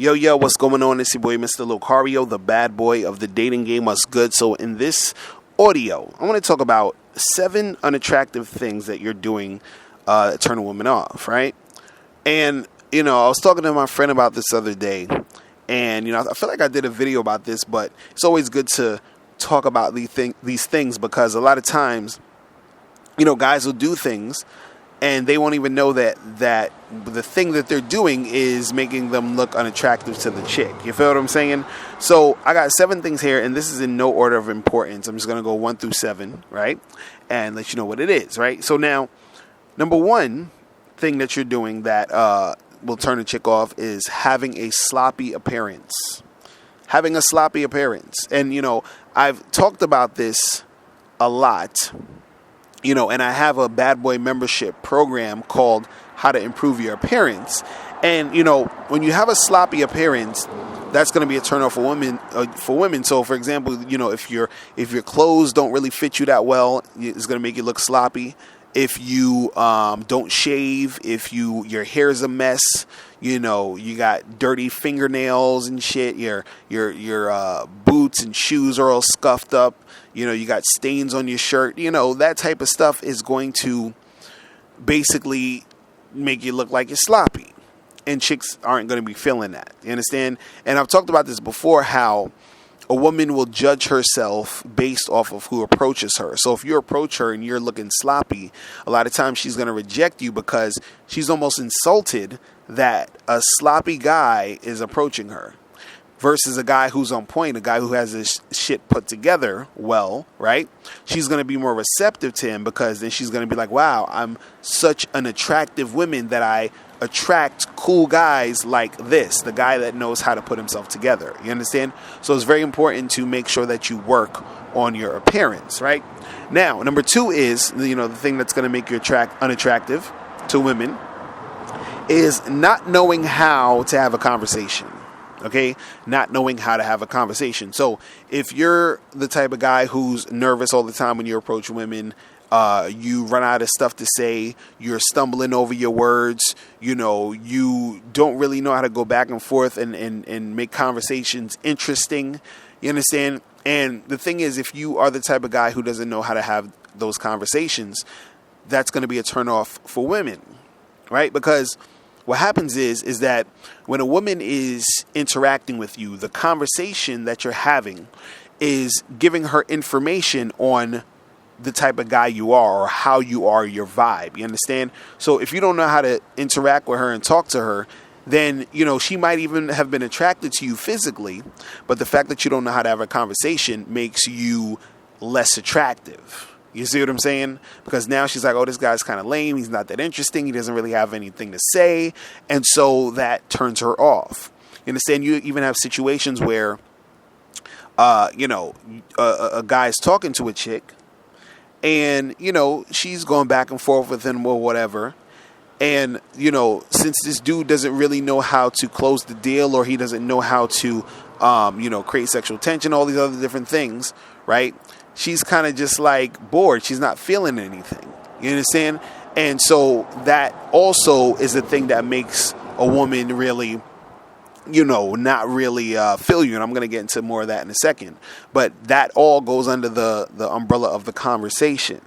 Yo, what's going on? It's your boy, Mr. Locario, the bad boy of the dating game. What's good? So in this audio, I want to talk about 7 unattractive things that you're doing that turn a woman off, right? And, I was talking to my friend about this other day, and, I feel like I did a video about this, but it's always good to talk about these things because a lot of times, guys will do things and they won't even know that the thing that they're doing is making them look unattractive to the chick. You feel what I'm saying? So I got 7 things here, and this is in no order of importance. I'm just going to go 1 through 7, right? And let you know what it is, right? So now, number 1 thing that you're doing that will turn a chick off is having a sloppy appearance. Having a sloppy appearance. And, I've talked about this a lot. And I have a bad boy membership program called How to Improve Your Appearance. And, when you have a sloppy appearance, that's going to be a turn off for women. So, for example, if your clothes don't really fit you that well, it's going to make you look sloppy. If you don't shave, if your hair is a mess, you got dirty fingernails and shit, your boots and shoes are all scuffed up, you got stains on your shirt, that type of stuff is going to basically make you look like you're sloppy. And chicks aren't going to be feeling that. You understand? And I've talked about this before, how a woman will judge herself based off of who approaches her. So if you approach her and you're looking sloppy, a lot of times she's going to reject you because she's almost insulted that a sloppy guy is approaching her versus a guy who's on point, a guy who has his shit put together well, right? She's going to be more receptive to him because then she's going to be like, wow, I'm such an attractive woman that I attract cool guys like this, the guy that knows how to put himself together. You understand? So it's very important to make sure that you work on your appearance, right? Now, number 2 is, the thing that's going to make you unattractive to women is not knowing how to have a conversation. Okay? Not knowing how to have a conversation. So if you're the type of guy who's nervous all the time when you approach women, you run out of stuff to say, you're stumbling over your words, you don't really know how to go back and forth and make conversations interesting. You understand? And the thing is, if you are the type of guy who doesn't know how to have those conversations, that's going to be a turnoff for women, right? Because what happens is that when a woman is interacting with you, the conversation that you're having is giving her information on the type of guy you are or how you are, your vibe. You understand? So if you don't know how to interact with her and talk to her, then, she might even have been attracted to you physically, but the fact that you don't know how to have a conversation makes you less attractive. You see what I'm saying? Because now she's like, oh, this guy's kind of lame. He's not that interesting. He doesn't really have anything to say. And so that turns her off. You understand? You even have situations where, a guy's talking to a chick, and, she's going back and forth with him or whatever. And, since this dude doesn't really know how to close the deal, or he doesn't know how to, create sexual tension, all these other different things, right? She's kind of just like bored. She's not feeling anything. You understand? And so that also is the thing that makes a woman really, not really feel you. And I'm going to get into more of that in a second. But that all goes under the umbrella of the conversation.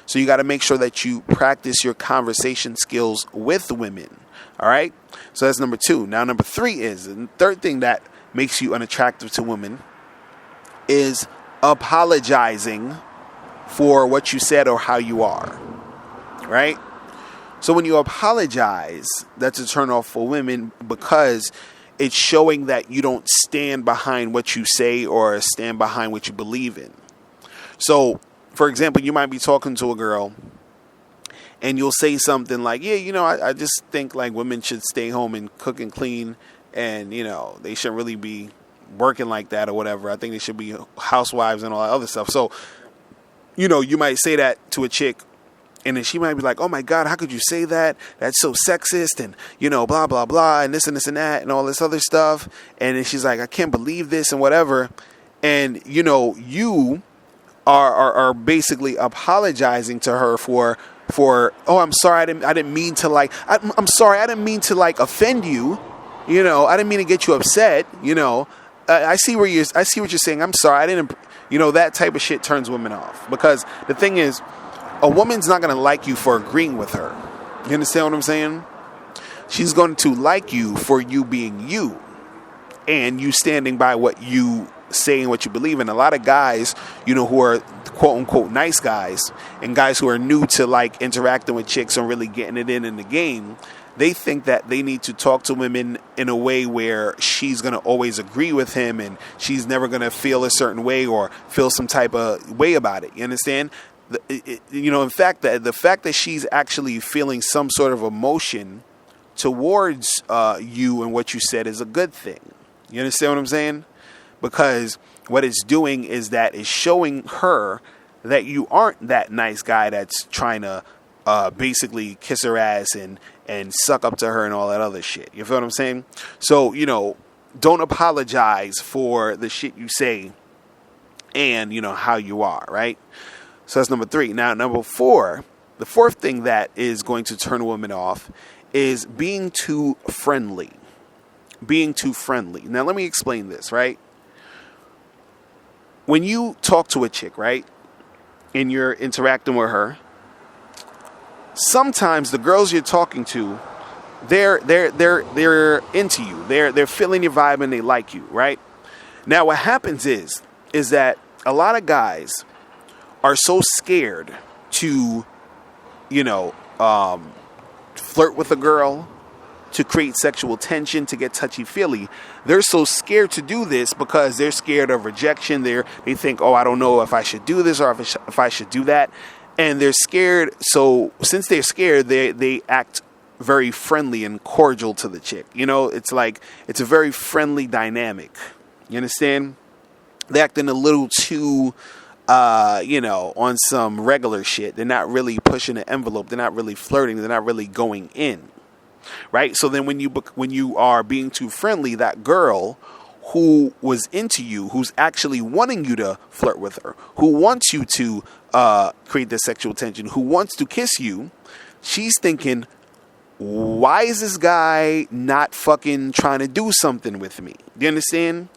So you got to make sure that you practice your conversation skills with women. All right? So that's number 2. Now, number 3 is, and the third thing that makes you unattractive to women is apologizing for what you said or how you are. Right? So when you apologize, that's a turnoff for women because it's showing that you don't stand behind what you say or stand behind what you believe in. So, for example, you might be talking to a girl and you'll say something like, yeah, I just think like women should stay home and cook and clean and, they shouldn't really be working like that or whatever. I think they should be housewives and all that other stuff. So, you might say that to a chick and then she might be like, oh my God, how could you say that? That's so sexist and, blah, blah, blah, and this and this and that and all this other stuff. And then she's like, I can't believe this and whatever. And, you are basically apologizing to her for oh, I'm sorry, I didn't mean to I'm sorry, I didn't mean to offend you. I didn't mean to get you upset. I see what you're saying. I'm sorry. I didn't, that type of shit turns women off. Because the thing is, a woman's not going to like you for agreeing with her. You understand what I'm saying? She's going to like you for you being you. And you standing by what you say and what you believe in. A lot of guys, who are quote unquote nice guys, and guys who are new to like interacting with chicks and really getting it in the game, they think that they need to talk to women in a way where she's going to always agree with him and she's never going to feel a certain way or feel some type of way about it. You understand? In fact, the fact that she's actually feeling some sort of emotion towards you and what you said is a good thing. You understand what I'm saying? Because what it's doing is that it's showing her that you aren't that nice guy that's trying to basically kiss her ass and suck up to her and all that other shit. You feel what I'm saying? So, don't apologize for the shit you say and, how you are, right? So that's number 3. Now, number 4, the fourth thing that is going to turn a woman off is being too friendly. Being too friendly. Now, let me explain this, right? When you talk to a chick, right, and you're interacting with her, sometimes the girls you're talking to, they're into you. They're feeling your vibe and they like you, right? Now, what happens is that a lot of guys are so scared to, flirt with a girl, to create sexual tension, to get touchy-feely. They're so scared to do this because they're scared of rejection. They think, I don't know if I should do this or if I should do that. And they're scared. So since they're scared, they act very friendly and cordial to the chick. It's like, it's a very friendly dynamic. You understand? They're acting a little too, on some regular shit. They're not really pushing the envelope. They're not really flirting. They're not really going in. Right? So then when you are being too friendly, that girl who was into you, who's actually wanting you to flirt with her, who wants you to create this sexual tension, who wants to kiss you, she's thinking, why is this guy not fucking trying to do something with me? Do you understand?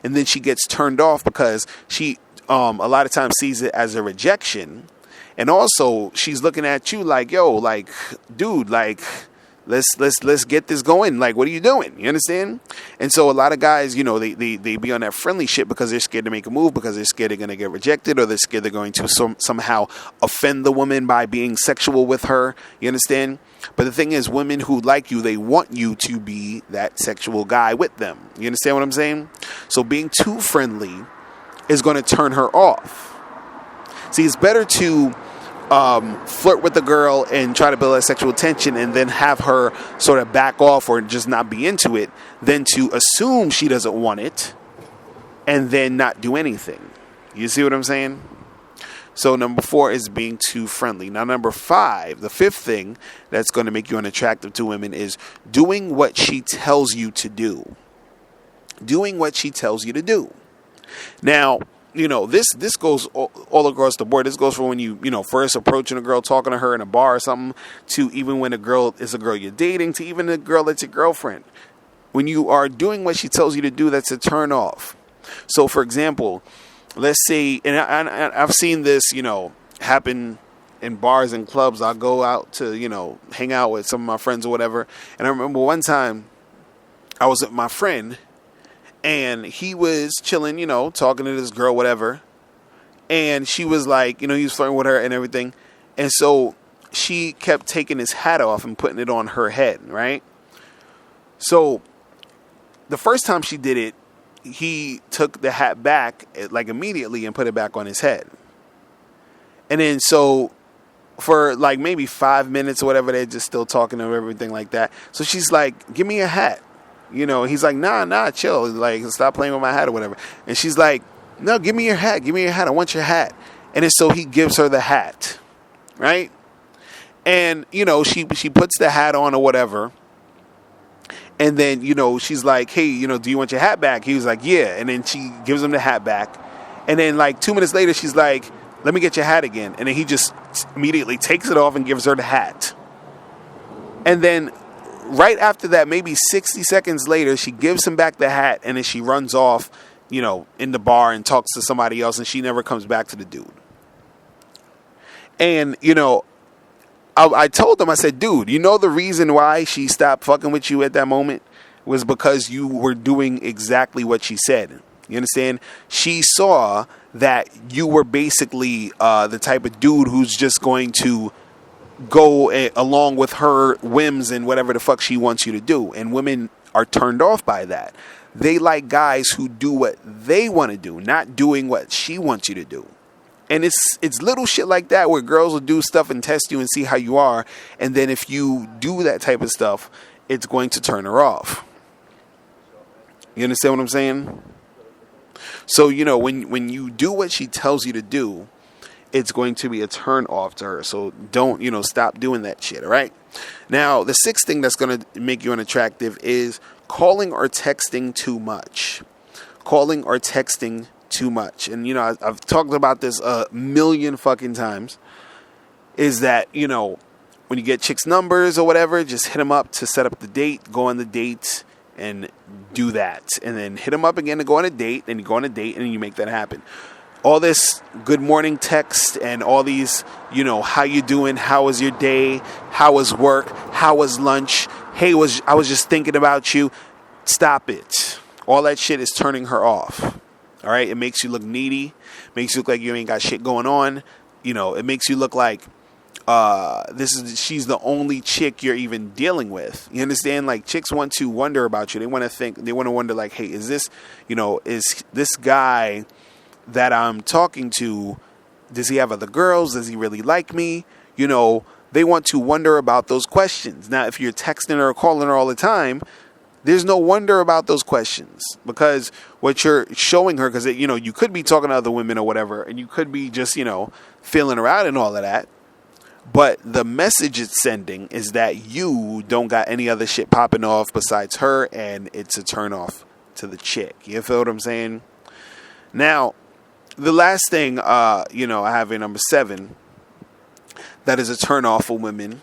And then she gets turned off because she a lot of times sees it as a rejection. And also she's looking at you like, dude, let's get this going. Like, what are you doing? You understand? And so a lot of guys, they be on that friendly shit because they're scared to make a move, because they're scared they're going to get rejected, or they're scared they're going to somehow offend the woman by being sexual with her. You understand? But the thing is, women who like you, they want you to be that sexual guy with them. You understand what I'm saying? So being too friendly is going to turn her off. See, it's better to flirt with the girl and try to build that sexual tension and then have her sort of back off or just not be into it than to assume she doesn't want it and then not do anything. You see what I'm saying? So number 4 is being too friendly. Now, number 5, the 5th thing that's going to make you unattractive to women is doing what she tells you to do. Doing what she tells you to do. Now, this goes all across the board. This goes from when you first approaching a girl, talking to her in a bar or something, to even when a girl is a girl you're dating, to even a girl that's your girlfriend. When you are doing what she tells you to do, that's a turn off. So, for example, let's say, and I've seen this, happen in bars and clubs. I'll go out to, hang out with some of my friends or whatever. And I remember one time I was with my friend, and he was chilling, talking to this girl, whatever. And she was like, he was flirting with her and everything. And so she kept taking his hat off and putting it on her head, right? So the first time she did it, he took the hat back like immediately and put it back on his head. And then so for like maybe 5 minutes or whatever, they're just still talking and everything like that. So she's like, give me a hat. He's like, nah, chill. Like, stop playing with my hat or whatever. And she's like, no, give me your hat. Give me your hat. I want your hat. And then so he gives her the hat, right? And, she puts the hat on or whatever. And then, she's like, hey, do you want your hat back? He was like, yeah. And then she gives him the hat back. And then like 2 minutes later, she's like, let me get your hat again. And then he just immediately takes it off and gives her the hat. And then right after that, maybe 60 seconds later, she gives him back the hat, and then she runs off, in the bar and talks to somebody else, and she never comes back to the dude. And, I told him, I said, dude, the reason why she stopped fucking with you at that moment was because you were doing exactly what she said. You understand? She saw that you were basically the type of dude who's just going to go along with her whims and whatever the fuck she wants you to do. And women are turned off by that. They like guys who do what they want to do, not doing what she wants you to do. And it's little shit like that where girls will do stuff and test you and see how you are. And then if you do that type of stuff, it's going to turn her off. You understand what I'm saying? So, when you do what she tells you to do, it's going to be a turn off to her. So don't, stop doing that shit, all right? Now, the sixth thing that's going to make you unattractive is calling or texting too much. Calling or texting too much. And, I've talked about this a million fucking times. Is that, when you get chicks' numbers or whatever, just hit them up to set up the date, go on the date, and do that. And then hit them up again to go on a date, and you go on a date, and you make that happen. All this good morning text and all these, how you doing? How was your day? How was work? How was lunch? Hey, I was just thinking about you. Stop it. All that shit is turning her off. All right? It makes you look needy. Makes you look like you ain't got shit going on. It makes you look like she's the only chick you're even dealing with. You understand? Like, chicks want to wonder about you. They want to wonder like, hey, is this, is this guy that I'm talking to, does he have other girls? Does he really like me? They want to wonder about those questions. Now, if you're texting her or calling her all the time, there's no wonder about those questions, because what you're showing her, because, you could be talking to other women or whatever, and you could be just, feeling her out and all of that. But the message it's sending is that you don't got any other shit popping off besides her, and it's a turn off to the chick. You feel what I'm saying? Now, the last thing, I have in number 7 that is a turn off for women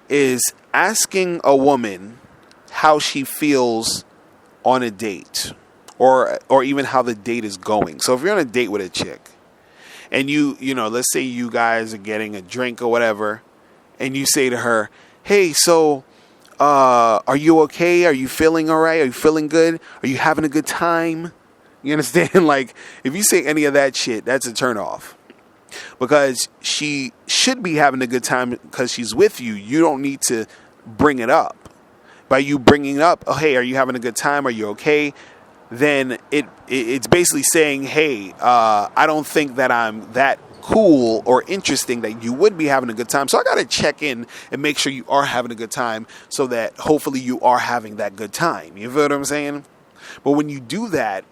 is asking a woman how she feels on a date, or even how the date is going. So if you're on a date with a chick and let's say you guys are getting a drink or whatever, and you say to her, hey, so are you okay? Are you feeling all right? Are you feeling good? Are you having a good time? You understand? Like, if you say any of that shit, that's a turn off. Because she should be having a good time because she's with you. You don't need to bring it up. By you bringing up, oh, hey, are you having a good time? Are you okay? Then it's basically saying, hey, I don't think that I'm that cool or interesting that you would be having a good time. So I got to check in and make sure you are having a good time so that hopefully you are having that good time. You feel what I'm saying? But when you do that,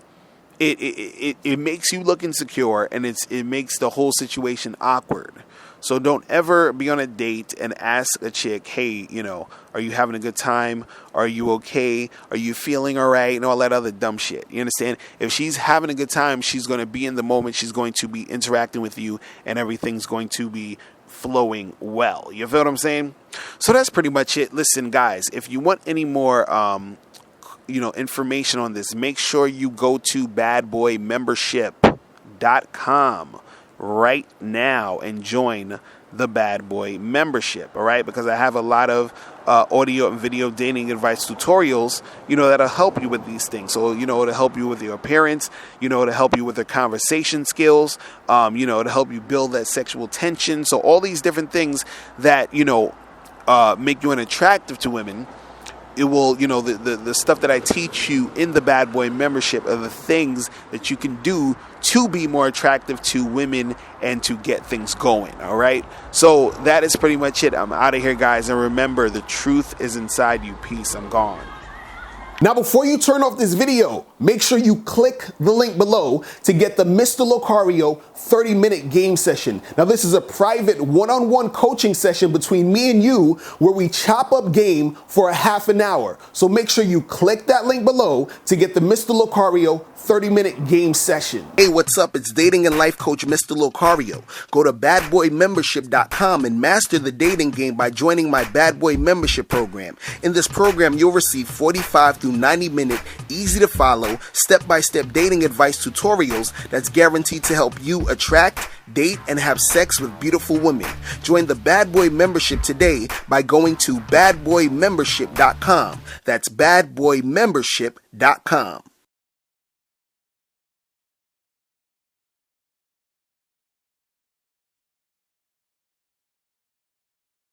it makes you look insecure, and it makes the whole situation awkward. So don't ever be on a date and ask a chick, hey, are you having a good time? Are you okay? Are you feeling all right? And all that other dumb shit. You understand? If she's having a good time, she's going to be in the moment. She's going to be interacting with you, and everything's going to be flowing well. You feel what I'm saying? So that's pretty much it. Listen, guys, if you want any more information on this, make sure you go to badboymembership.com right now and join the Bad Boy membership. All right, because I have a lot of audio and video dating advice tutorials, that'll help you with these things. So, to help you with your appearance, to help you with your conversation skills, to help you build that sexual tension. So all these different things that, make you unattractive to women. It will, the stuff that I teach you in the Bad Boy membership are the things that you can do to be more attractive to women and to get things going. All right. So that is pretty much it. I'm out of here, guys. And remember, the truth is inside you. Peace. I'm gone. Now, before you turn off this video, make sure you click the link below to get the Mr. Locario 30-minute game session. Now, this is a private one-on-one coaching session between me and you where we chop up game for a half an hour. So make sure you click that link below to get the Mr. Locario 30-minute game session. Hey, what's up? It's dating and life coach Mr. Locario. Go to badboymembership.com and master the dating game by joining my Bad Boy membership program. In this program, you'll receive 45 through 90-minute, easy-to-follow, step-by-step dating advice tutorials that's guaranteed to help you attract, date, and have sex with beautiful women. Join the Bad Boy membership today by going to badboymembership.com. That's badboymembership.com.